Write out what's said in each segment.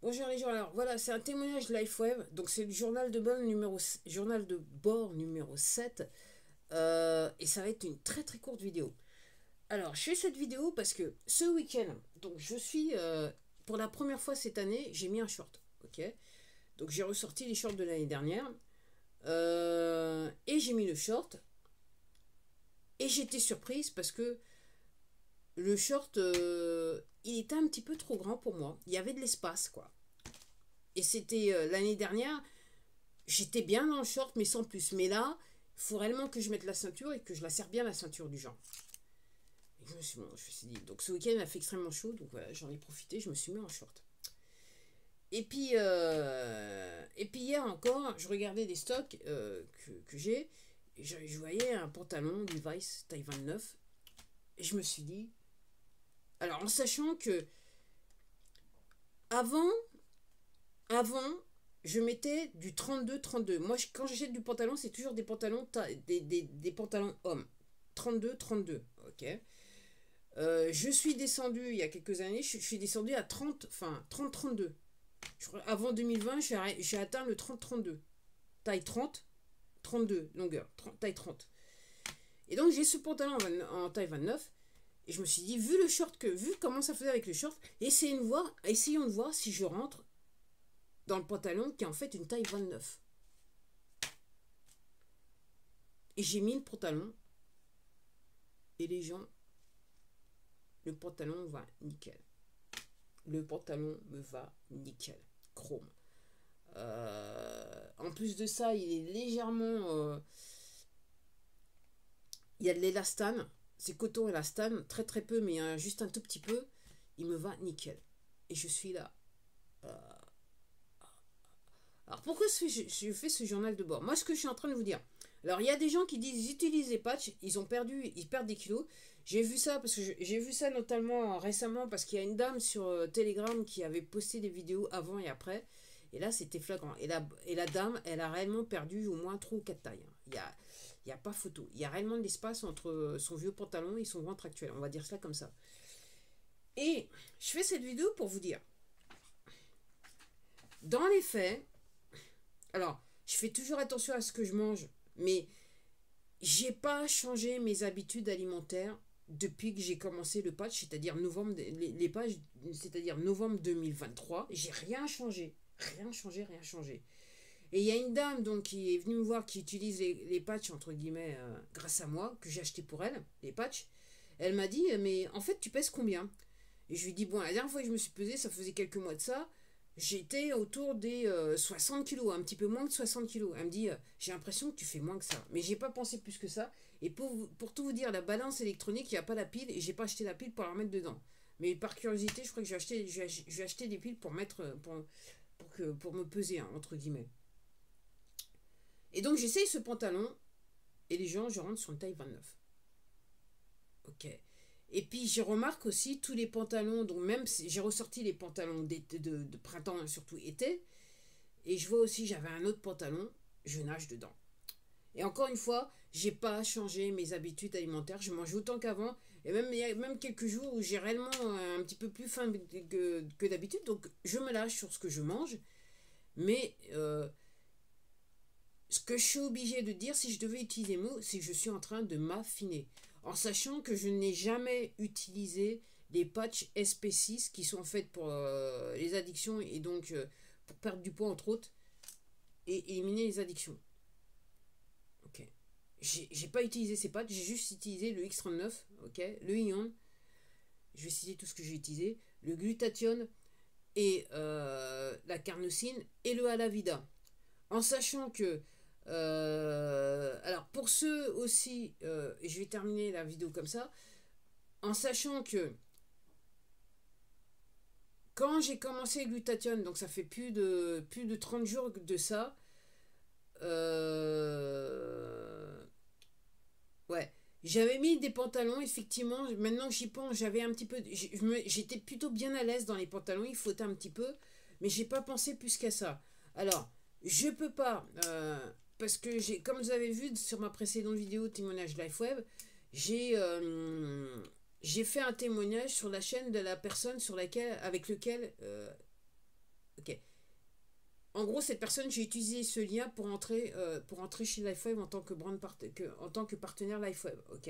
Bonjour les gens, alors voilà, c'est un témoignage LifeWeb, donc c'est le journal de bord numéro 7, et ça va être une très très courte vidéo. Alors, je fais cette vidéo parce que ce week-end, donc je suis, pour la première fois cette année, j'ai mis un short, ok. Donc j'ai ressorti les shorts de l'année dernière, et j'ai mis le short, et j'étais surprise parce que le short, il était un petit peu trop grand pour moi, il y avait de l'espace quoi. Et c'était l'année dernière, j'étais bien dans le short, mais sans plus. Mais là, il faut réellement que je mette la ceinture et que je la serre bien la ceinture du genre. Et bon, je me suis dit, donc ce week-end, il a fait extrêmement chaud, donc voilà, j'en ai profité, je me suis mis en short. Et puis hier encore, je regardais des stocks que j'ai, et je voyais un pantalon Levi's taille 29, et je me suis dit, alors en sachant que avant, avant, je mettais du 32-32. Moi, quand j'achète du pantalon, c'est toujours des pantalons, des pantalons hommes. 32-32, ok. Je suis descendu, il y a quelques années, je suis descendu à 30, enfin 30-32. Avant 2020, j'ai atteint le 30-32. Taille 30, 32, longueur, taille 30. Et donc, j'ai ce pantalon en taille 29. Et je me suis dit, vu comment ça faisait avec le short, essayons de voir si je rentre dans le pantalon qui est en fait une taille 29. Et j'ai mis le pantalon. Et les gens, le pantalon va nickel. Le pantalon me va nickel. Chrome. En plus de ça, il est légèrement... il y a de l'élastane. C'est coton élastane. Très très peu, mais juste un tout petit peu. Il me va nickel. Et je suis là. Alors pourquoi je fais ce journal de bord? Moi, ce que je suis en train de vous dire. Alors il y a des gens qui disent ils utilisent les patchs, ils perdent des kilos. J'ai vu ça parce que j'ai vu ça notamment récemment parce qu'il y a une dame sur Telegram qui avait posté des vidéos avant et après. Et là, c'était flagrant. Et la dame, elle a réellement perdu au moins 3 ou 4 tailles. Il y a pas photo. Il y a réellement de l'espace entre son vieux pantalon et son ventre actuel. On va dire ça comme ça. Et je fais cette vidéo pour vous dire. Dans les faits, alors, je fais toujours attention à ce que je mange, mais j'ai pas changé mes habitudes alimentaires depuis que j'ai commencé le patch, c'est-à-dire les pages, c'est-à-dire novembre 2023. J'ai rien changé, rien changé, rien changé. Et il y a une dame donc qui est venue me voir qui utilise les patchs entre guillemets grâce à moi que j'ai acheté pour elle les patchs. Elle m'a dit mais en fait tu pèses combien? Et je lui dis bon la dernière fois que je me suis pesée ça faisait quelques mois de ça. J'étais autour des 60 kilos, un petit peu moins de 60 kilos. Elle me dit, j'ai l'impression que tu fais moins que ça. Mais j'ai pas pensé plus que ça. Et pour tout vous dire, la balance électronique, il n'y a pas la pile et j'ai pas acheté la pile pour la remettre dedans. Mais par curiosité, je crois que je vais acheter des piles pour mettre, pour me peser, hein, entre guillemets. Et donc j'essaye ce pantalon et les gens, je rentre sur une taille 29. Ok. Et puis je remarque aussi tous les pantalons, donc même si j'ai ressorti les pantalons de printemps, surtout été, et je vois aussi j'avais un autre pantalon, je nage dedans. Et encore une fois, j'ai pas changé mes habitudes alimentaires, je mange autant qu'avant, et même il y a même quelques jours où j'ai réellement un petit peu plus faim que d'habitude, donc je me lâche sur ce que je mange, mais ce que je suis obligé de dire, si je devais utiliser le mot, c'est que je suis en train de m'affiner. En sachant que je n'ai jamais utilisé les patchs SP6 qui sont faits pour les addictions et donc pour perdre du poids entre autres et éliminer les addictions. Ok. J'ai pas utilisé ces patchs, j'ai juste utilisé le X39, ok, le Ion. Je vais citer tout ce que j'ai utilisé, le glutathione et la carnosine et le Alavida. En sachant que alors pour ceux aussi, et je vais terminer la vidéo comme ça, en sachant que quand j'ai commencé le glutathione, donc ça fait plus de 30 jours de ça, ouais, j'avais mis des pantalons, effectivement, maintenant que j'y pense, j'avais un petit peu, j'étais plutôt bien à l'aise dans les pantalons, il flottait un petit peu, mais j'ai pas pensé plus qu'à ça. Alors, je peux pas, parce que comme vous avez vu sur ma précédente vidéo témoignage LifeWeb, j'ai fait un témoignage sur la chaîne de la personne avec lequel Ok. En gros, cette personne, j'ai utilisé ce lien pour entrer chez LifeWave en tant que, en tant que partenaire LifeWave. Ok.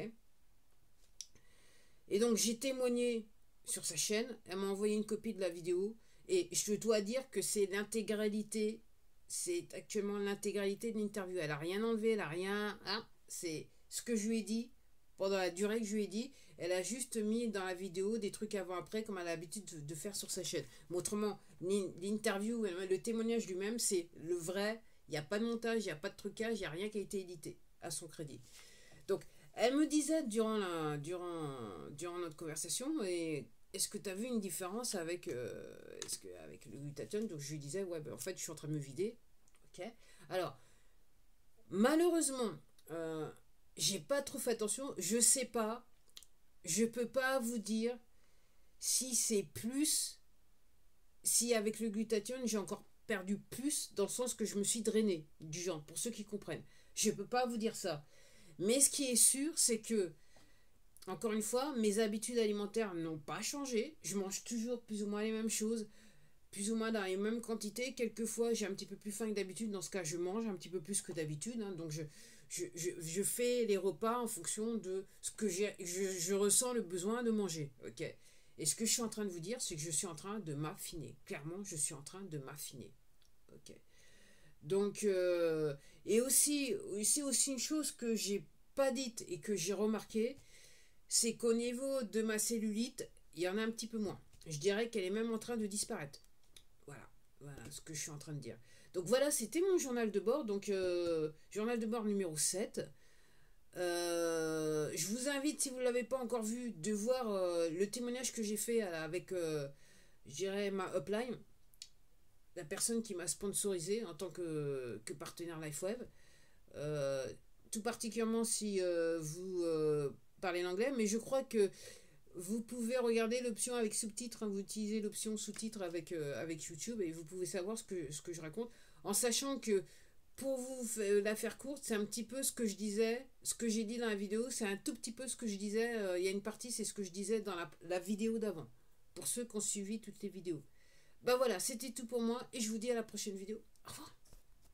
Et donc, j'ai témoigné sur sa chaîne. Elle m'a envoyé une copie de la vidéo. Et je dois dire que c'est l'intégralité. C'est actuellement l'intégralité de l'interview. Elle n'a rien enlevé, elle n'a rien. Hein, c'est ce que je lui ai dit pendant la durée que je lui ai dit. Elle a juste mis dans la vidéo des trucs avant-après, comme elle a l'habitude de faire sur sa chaîne. Mais autrement, l'interview, le témoignage lui-même, c'est le vrai. Il n'y a pas de montage, il n'y a pas de trucage, il n'y a rien qui a été édité à son crédit. Donc, elle me disait durant notre conversation, et est-ce que tu as vu une différence avec, avec le glutathione? Donc je lui disais, ouais, ben, en fait, je suis en train de me vider. Ok. Alors, malheureusement, j'ai pas trop fait attention. Je sais pas. Je peux pas vous dire si c'est plus. Si avec le glutathione, j'ai encore perdu plus, dans le sens que je me suis drainé, du genre, pour ceux qui comprennent. Je peux pas vous dire ça. Mais ce qui est sûr, c'est que, encore une fois, mes habitudes alimentaires n'ont pas changé. Je mange toujours plus ou moins les mêmes choses, plus ou moins dans les mêmes quantités. Quelquefois, j'ai un petit peu plus faim que d'habitude. Dans ce cas, je mange un petit peu plus que d'habitude. Hein. Donc, je fais les repas en fonction de ce que je ressens le besoin de manger. Ok. Et ce que je suis en train de vous dire, c'est que je suis en train de m'affiner. Clairement, je suis en train de m'affiner. Ok. Donc, et aussi, c'est aussi une chose que j'ai pas dite et que j'ai remarqué, c'est qu'au niveau de ma cellulite, il y en a un petit peu moins. Je dirais qu'elle est même en train de disparaître. Voilà, voilà ce que je suis en train de dire. Donc voilà, c'était mon journal de bord. Donc, journal de bord numéro 7. Je vous invite, si vous ne l'avez pas encore vu, de voir le témoignage que j'ai fait avec, je dirais, ma upline, la personne qui m'a sponsorisé en tant que partenaire LifeWeb. Euh, Tout particulièrement si vous parlez l'anglais, mais je crois que vous pouvez regarder l'option avec sous-titres, hein, vous utilisez l'option sous-titres avec YouTube et vous pouvez savoir ce que je raconte, en sachant que pour vous la faire courte, c'est un petit peu ce que je disais, ce que j'ai dit dans la vidéo, c'est un tout petit peu ce que je disais, il y a une partie, c'est ce que je disais dans la vidéo d'avant, pour ceux qui ont suivi toutes les vidéos. Ben voilà, c'était tout pour moi et je vous dis à la prochaine vidéo. Au revoir.